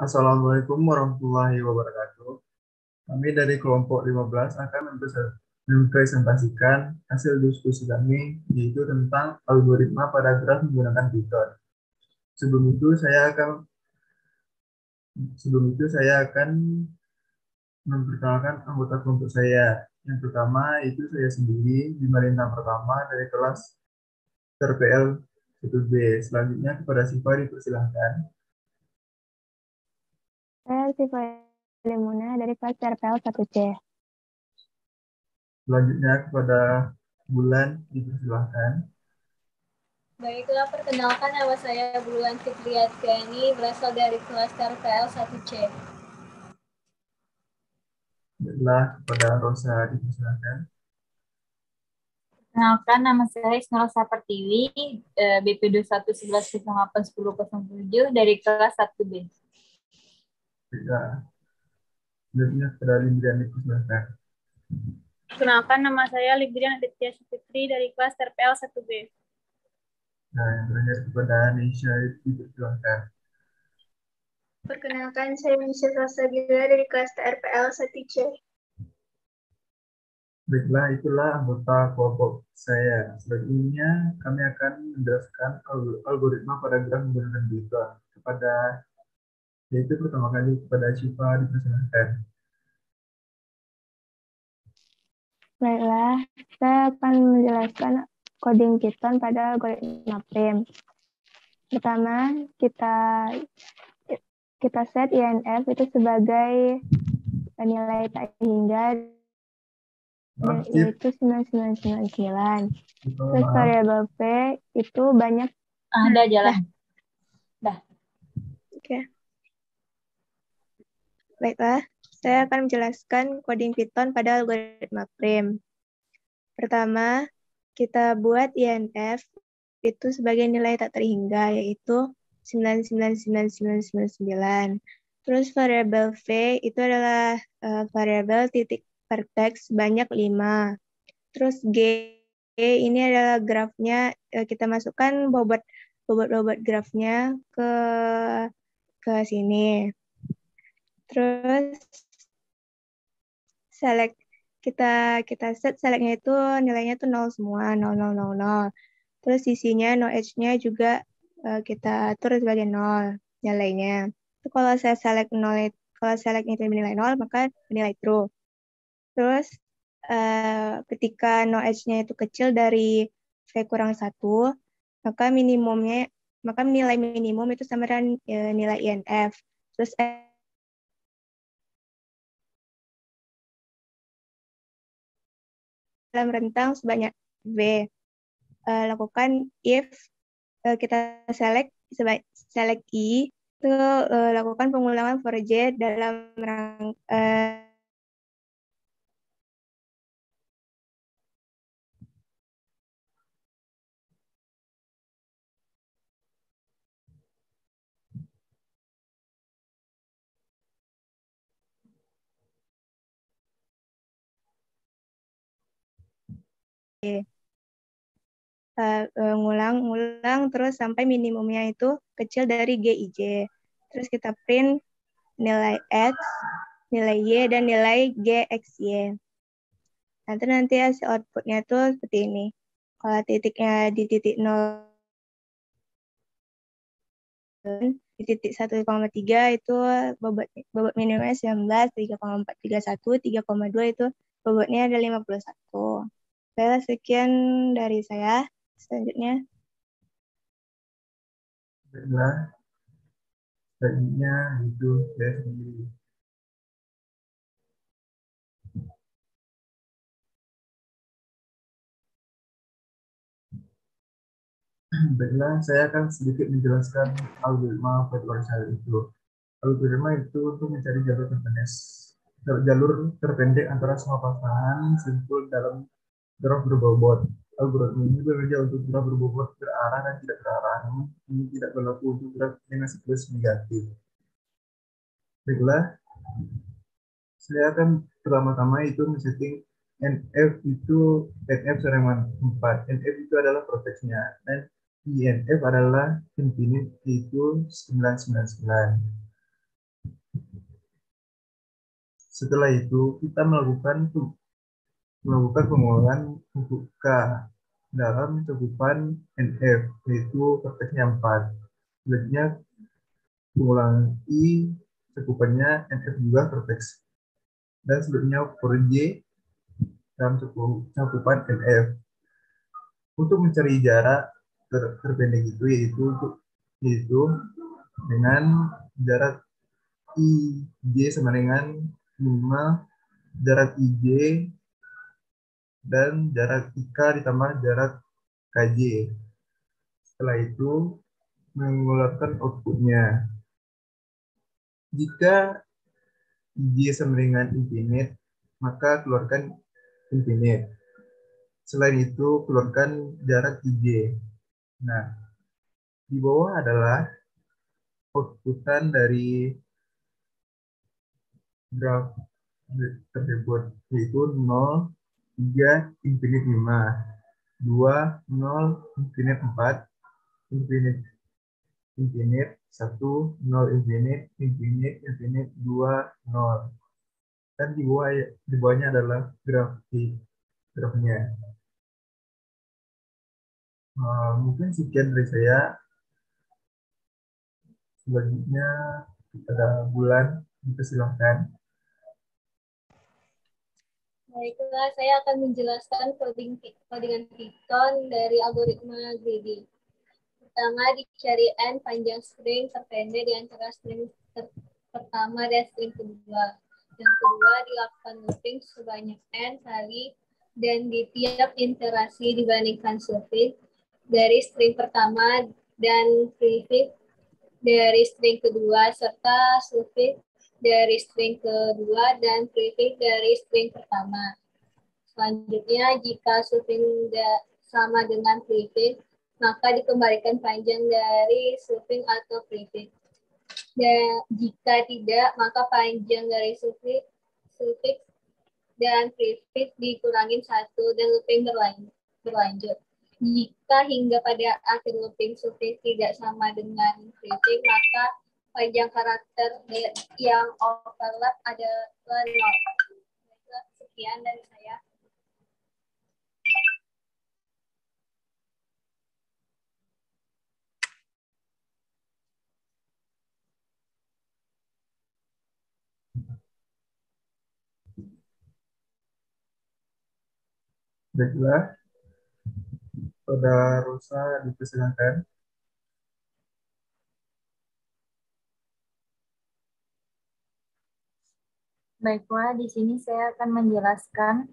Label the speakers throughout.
Speaker 1: Assalamualaikum warahmatullahi wabarakatuh. Kami dari kelompok 15 akan mempresentasikan hasil diskusi kami, yaitu tentang algoritma pada graf menggunakan Python. Sebelum itu saya akan sebelum itu saya akan memperkenalkan anggota kelompok saya. Yang pertama itu saya sendiri, Bima Lintang pertama dari kelas TRPL 1B. Selanjutnya kepada Siva dipersilahkan.
Speaker 2: Saya Siva Limuna dari kelas RPL 1C.
Speaker 1: Selanjutnya kepada Bulan dipersilahkan.
Speaker 3: Baiklah, perkenalkan nama saya Bulan Fitriatiani, berasal dari kelas TRPL 1C.
Speaker 1: Baiklah, kepada Rosa dipersilahkan.
Speaker 4: Perkenalkan, nama saya Isnur Sapertiwi, BP 2111081007 dari kelas 1B.
Speaker 1: Baiklah, selanjutnya kepada Lindrian dipersilahkan.
Speaker 5: Perkenalkan, nama saya Librian Aditya Supitri dari kelas TRPL 1B.
Speaker 1: Nah, yang terakhir kepada Nisha dipersilahkan.
Speaker 6: Perkenalkan, saya Nisha Salsabila dari kelas TRPL 1C.
Speaker 1: Baiklah, itulah anggota kelompok saya. Selanjutnya, kami akan menjelaskan algoritma pada graf menggunakan Python. Yaitu pertama kali kepada Syifa dipersilahkan.
Speaker 2: Baiklah, saya akan menjelaskan coding Python pada algoritma prim. Pertama, kita set INF itu sebagai nilai tak hingga, yaitu 9999. Terus variabel P itu banyak.
Speaker 4: Ada jalan.
Speaker 6: Oke. Baiklah, saya akan menjelaskan coding Python pada algoritma prim. Pertama, kita buat INF itu sebagai nilai tak terhingga, yaitu 999999. Terus variabel V itu adalah variabel titik vertex banyak 5. Terus G ini adalah grafnya, kita masukkan bobot grafnya ke sini. Terus select kita set selectnya itu nilainya tuh 0 semua, 0 0 0 0. Terus isinya no edge-nya juga kita atur sebagai 0 nilainya. Itu kalau saya select 0, kalau select itu nilai 0 maka nilai true. Terus ketika no edge-nya itu kecil dari V kurang 1, maka nilai minimum itu sama dengan nilai INF. Terus dalam rentang sebanyak V. Lakukan if kita select I, itu lakukan pengulangan for J dalam ngulang terus sampai minimumnya itu kecil dari GIJ. Terus kita print nilai X, nilai Y, dan nilai GXY. Nanti hasil outputnya itu seperti ini. Kalau titiknya di titik 0, di titik 1,3 itu bobot minimumnya 19, 3,431, 3,2 itu bobotnya ada 51. Baiklah, sekian dari saya. Selanjutnya.
Speaker 1: Baiklah, selanjutnya itu saya sendiri. Baiklah, saya akan sedikit menjelaskan algoritma factorial itu. Algoritma itu untuk mencari jalur terpendek antara semua pasangan simpul dalam graf berbobot. Algoritma ini bekerja untuk graf berbobot berarah dan tidak berarah. Ini tidak berlaku untuk graf dengan siklus negatif. Baiklah, saya akan pertama-tama itu men-setting NF sama dengan 4. NF itu adalah vertexnya dan INF adalah infinite, yaitu 999. Setelah itu, kita melakukan pengolahan untuk K dalam cakupan NF, yaitu verteksnya 4. Selanjutnya, pengolahan I cakupannya NF juga verteks. Dan selanjutnya for J dalam cakupan NF. Untuk mencari jarak terpendek itu yaitu dengan jarak IJ sama dengan minimal jarak IJ dan jarak IK ditambah jarak KJ. Setelah itu mengeluarkan outputnya. Jika IJ sama dengan infinite, maka keluarkan infinite. Selain itu, keluarkan jarak IJ. Nah, di bawah adalah outputan dari graf tersebut, yaitu 0, 3, infinite 5, 2, 0, infinite 4, infinite, 1, 0, infinite, 2, 0. Dan di bawahnya adalah grafnya. Mungkin sekian dari saya. Selanjutnya pada bulan, dipersilahkan.
Speaker 3: Baiklah, saya akan menjelaskan codingan Python dari algoritma greedy. Pertama, dicari n panjang string terpendek di antara string pertama dan string kedua. Yang kedua, dilakukan looping sebanyak n kali dan di tiap iterasi dibandingkan suffix dari string pertama dan prefix dari string kedua serta suffix dari string kedua dan prefix dari string pertama. Selanjutnya, jika suffix sama dengan prefix, maka dikembalikan panjang dari suffix atau prefix. Dan jika tidak, maka panjang dari suffix dan prefix dikurangi 1 dan looping berlanjut. Jika hingga pada akhir looping suffix tidak sama dengan prefix, maka panjang karakter yang overlap adalah 0. Sekian dari saya.
Speaker 1: Baiklah, pada Rosa dipersilakan.
Speaker 4: Baiklah, di sini saya akan menjelaskan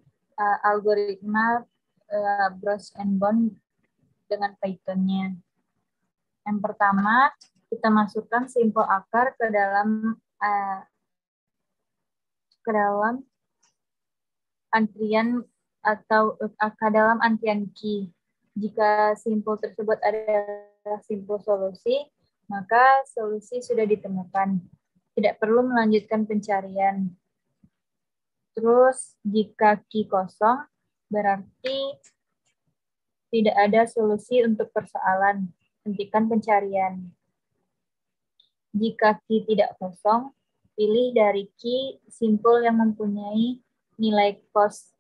Speaker 4: algoritma Brush and Bone dengan Python-nya. Yang pertama, kita masukkan simpel akar ke dalam antrian atau ke dalam antrian key. Jika simpul tersebut adalah simpul solusi, maka solusi sudah ditemukan. Tidak perlu melanjutkan pencarian. Terus, jika key kosong, berarti tidak ada solusi untuk persoalan. Hentikan pencarian. Jika key tidak kosong, pilih dari key simpul yang mempunyai nilai cost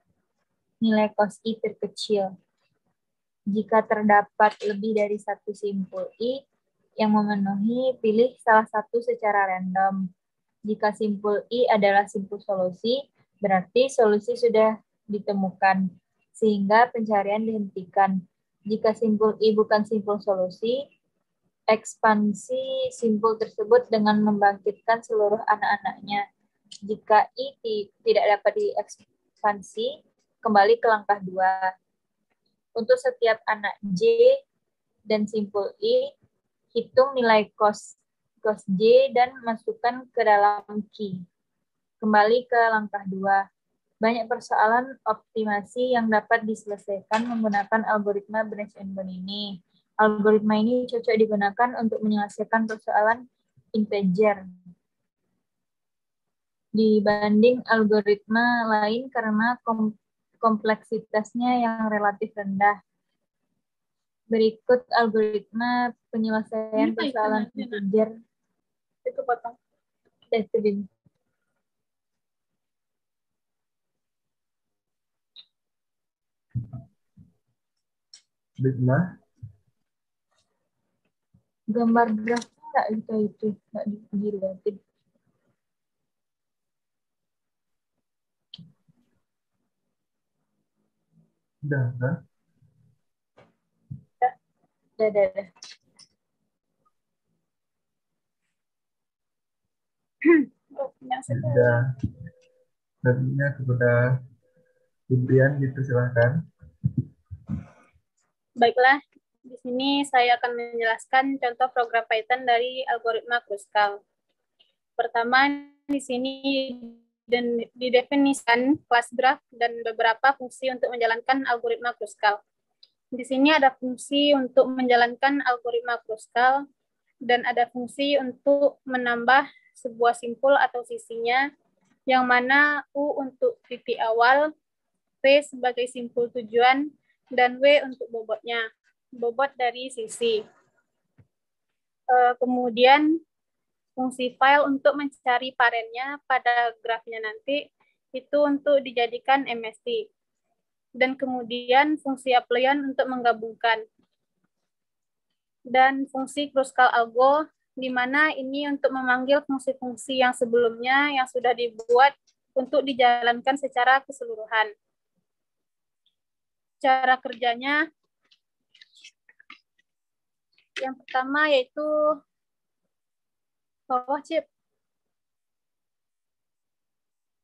Speaker 4: I terkecil. Jika terdapat lebih dari satu simpul I yang memenuhi, pilih salah satu secara random. Jika simpul I adalah simpul solusi, berarti solusi sudah ditemukan, sehingga pencarian dihentikan. Jika simpul I bukan simpul solusi, ekspansi simpul tersebut dengan membangkitkan seluruh anak-anaknya. Jika I tidak dapat diekspansi, kembali ke langkah 2. Untuk setiap anak J dan simpul I, hitung nilai cost J dan masukkan ke dalam key. Kembali ke langkah 2. Banyak persoalan optimasi yang dapat diselesaikan menggunakan algoritma Brush and Bone ini. Algoritma ini cocok digunakan untuk menyelesaikan persoalan integer dibanding algoritma lain karena kompleksitasnya yang relatif rendah. Berikut algoritma penyelesaian
Speaker 5: Ini Pak,
Speaker 4: persoalan
Speaker 5: ikan aja,
Speaker 4: integer.
Speaker 5: itu potong.
Speaker 4: Itu Bim.
Speaker 1: Baiklah,
Speaker 4: Gambar graf nggak itu nggak dilihatin.
Speaker 1: udah kan?
Speaker 4: Udah.
Speaker 5: Oh, punya
Speaker 1: Ya,
Speaker 5: sekali.
Speaker 1: udah. Selanjutnya kepada Febrian gitu, silahkan.
Speaker 5: Baiklah, di sini saya akan menjelaskan contoh program Python dari algoritma Kruskal. Pertama, di sini didefinisikan kelas graph dan beberapa fungsi untuk menjalankan algoritma Kruskal. Di sini ada fungsi untuk menjalankan algoritma Kruskal dan ada fungsi untuk menambah sebuah simpul atau sisinya, yang mana U untuk titik awal, P sebagai simpul tujuan, dan W untuk bobotnya, bobot dari sisi. Kemudian fungsi file untuk mencari parennya pada grafnya nanti, itu untuk dijadikan MST. Dan kemudian fungsi applyan untuk menggabungkan. Dan fungsi Kruskal Algo, di mana ini untuk memanggil fungsi-fungsi yang sebelumnya yang sudah dibuat untuk dijalankan secara keseluruhan. Cara kerjanya, yang pertama yaitu bawah chip.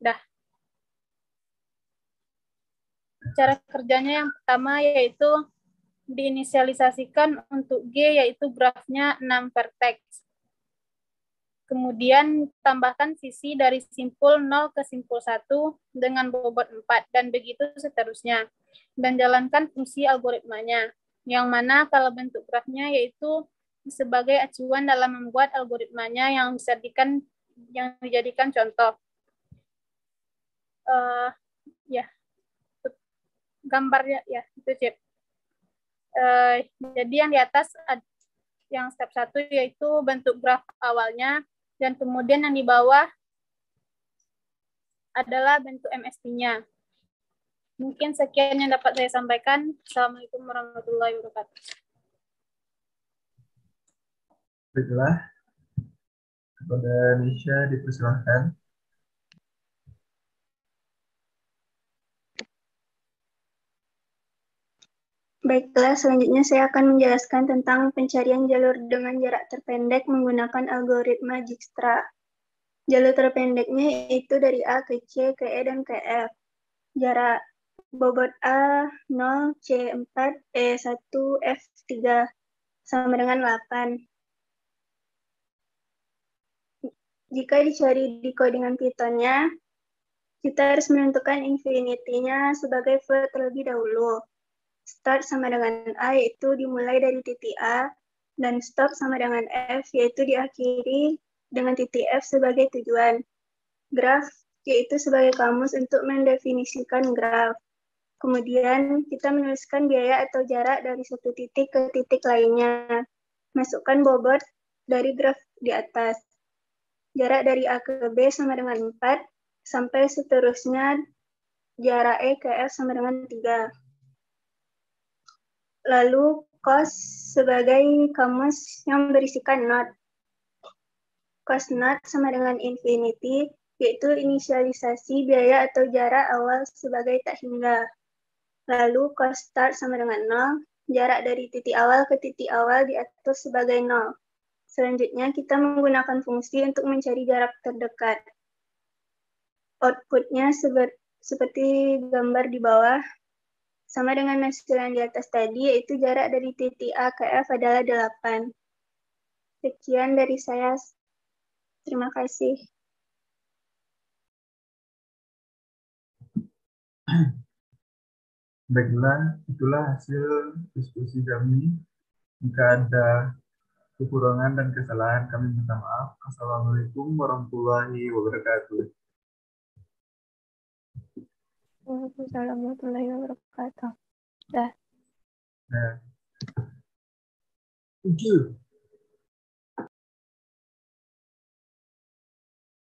Speaker 5: Dah. Cara kerjanya yang pertama yaitu diinisialisasikan untuk G, yaitu grafnya 6 vertex. Kemudian tambahkan sisi dari simpul 0 ke simpul 1 dengan bobot 4, dan begitu seterusnya. Dan jalankan fungsi algoritmanya, yang mana kalau bentuk grafnya yaitu sebagai acuan dalam membuat algoritmanya yang dijadikan contoh. Gambarnya ya itu chip. Jadi yang di atas yang step 1 yaitu bentuk graf awalnya, dan kemudian yang di bawah adalah bentuk MST-nya. Mungkin sekian yang dapat saya sampaikan. Assalamualaikum warahmatullahi wabarakatuh.
Speaker 1: Baiklah, kepada Nisha dipersilahkan.
Speaker 6: Baiklah, selanjutnya saya akan menjelaskan tentang pencarian jalur dengan jarak terpendek menggunakan algoritma Dijkstra. Jalur terpendeknya itu dari A ke C, ke E, dan ke F. Jarak bobot A 0, C 4, E 1, F 3 sama dengan 8. Jika dicari di codingan Python-nya, kita harus menentukan infinity-nya sebagai float terlebih dahulu. Start sama dengan A, yaitu dimulai dari titik A, dan stop sama dengan F, yaitu diakhiri dengan titik F sebagai tujuan. Graph, yaitu sebagai kamus untuk mendefinisikan graph. Kemudian kita menuliskan biaya atau jarak dari satu titik ke titik lainnya. Masukkan bobot dari graf di atas. Jarak dari A ke B sama dengan 4, sampai seterusnya jarak E ke F sama dengan 3. Lalu cost sebagai kamus yang berisikan not. Cost not sama dengan infinity, yaitu inisialisasi biaya atau jarak awal sebagai tak hingga. Lalu cost start sama dengan 0, jarak dari titik awal ke titik awal diatur sebagai 0. Selanjutnya kita menggunakan fungsi untuk mencari jarak terdekat. Outputnya seperti gambar di bawah, sama dengan hasil yang di atas tadi, yaitu jarak dari titik A ke F adalah 8. Sekian dari saya. Terima kasih.
Speaker 1: Baiklah, itulah hasil diskusi kami. Jika ada kekurangan dan kesalahan, kami minta maaf. Assalamualaikum warahmatullahi wabarakatuh.
Speaker 2: Waalaikumsalam warahmatullahi wabarakatuh. Dah.
Speaker 1: Nah. Thank you.